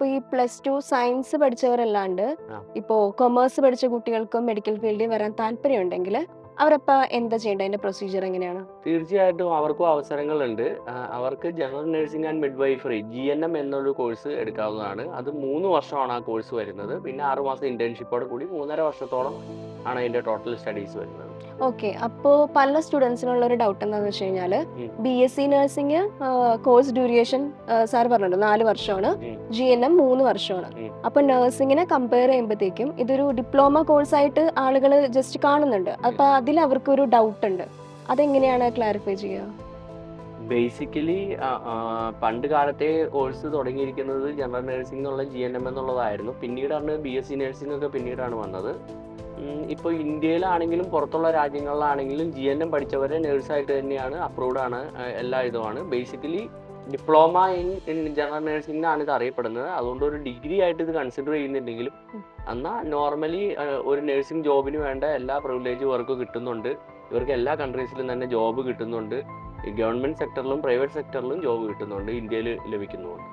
ഇപ്പൊ ഈ +2 സയൻസ് പഠിച്ചവരല്ലാണ്ട് ആ. ഇപ്പോ കൊമേഴ്സ് പഠിച്ച കുട്ടികൾക്കും മെഡിക്കൽ ഫീൽഡിൽ വരാൻ താല്പര്യമുണ്ടെങ്കിൽ അവരപ്പ എന്താ ചെയ്യേണ്ടത്? അതിന്റെ പ്രൊസീജിയർ എങ്ങനെയാണ്? തീർച്ചയായിട്ടും അവർക്കും അവസരങ്ങളുണ്ട്. അവർക്ക് general nursing and midwifery (GNM) എന്നൊരു കോഴ്സ് എടുക്കാവുന്നതാണ്. അത് 3 വർഷമാണ് ആ കോഴ്സ് വരുന്നത്. പിന്നെ 6 മാസം ഇന്റേൺഷിപ്പോടെ കൂടി 3.5 വർഷത്തോളം ആണ് അതിന്റെ ടോട്ടൽ സ്റ്റഡീസ് വരുന്നത്. ഓക്കെ. അപ്പോ പല സ്റ്റുഡൻസിനുള്ള ഒരു ഡൗട്ട് എന്താന്ന് വെച്ച് കഴിഞ്ഞാല് ഉം. BSc nursing course duration sir പറഞ്ഞല്ലോ 4 വർഷമാണ്. ഉം. GNM 3 വർഷമാണ്. ഉം. അപ്പൊ നഴ്സിംഗിനെ കമ്പയർ ചെയ്യുമ്പോഴത്തേക്കും ഇതൊരു ഡിപ്ലോമ കോഴ്സായിട്ട് ആളുകൾ ജസ്റ്റ് കാണുന്നുണ്ട്. അപ്പൊ അതിൽ അവർക്കൊരു ഡൗട്ട് ഉണ്ട്. അതെങ്ങനെയാണ് ക്ലാരിഫൈ ചെയ്യുക? ബേസിക്കലി പണ്ട് കാലത്തെ കോഴ്സ് തുടങ്ങിയിരിക്കുന്നത് ജനറൽ നഴ്സിംഗ് എന്നുള്ള GNM എന്നുള്ളതായിരുന്നു. പിന്നീടാണ് BSc നഴ്സിംഗ് ഒക്കെ പിന്നീടാണ് വന്നത്. ഇപ്പോൾ ഇന്ത്യയിലാണെങ്കിലും പുറത്തുള്ള രാജ്യങ്ങളിലാണെങ്കിലും GNM പഠിച്ചവരെ നേഴ്സായിട്ട് തന്നെയാണ് അപ്രൂവ്ഡ് ആണ്. എല്ലാ ഇതുമാണ്. ബേസിക്കലി ഡിപ്ലോമ ഇൻ ജനറൽ നഴ്സിംഗിനാണ് ഇത് അറിയപ്പെടുന്നത്. അതുകൊണ്ട് ഒരു ഡിഗ്രി ആയിട്ട് ഇത് കൺസിഡർ ചെയ്യുന്നുണ്ടെങ്കിലും എന്നാൽ നോർമലി ഒരു നഴ്സിംഗ് ജോബിന് വേണ്ട എല്ലാ പ്രിവിലേജും ഇവർക്ക് കിട്ടുന്നുണ്ട്. ഇവർക്ക് എല്ലാ കൺട്രീസിലും തന്നെ ജോബ് കിട്ടുന്നുണ്ട്. ഗവൺമെന്റ് സെക്ടറിലും പ്രൈവറ്റ് സെക്ടറിലും ജോബ് കിട്ടുന്നുണ്ട്. ഇന്ത്യയിൽ ലഭിക്കുന്നുമുണ്ട്.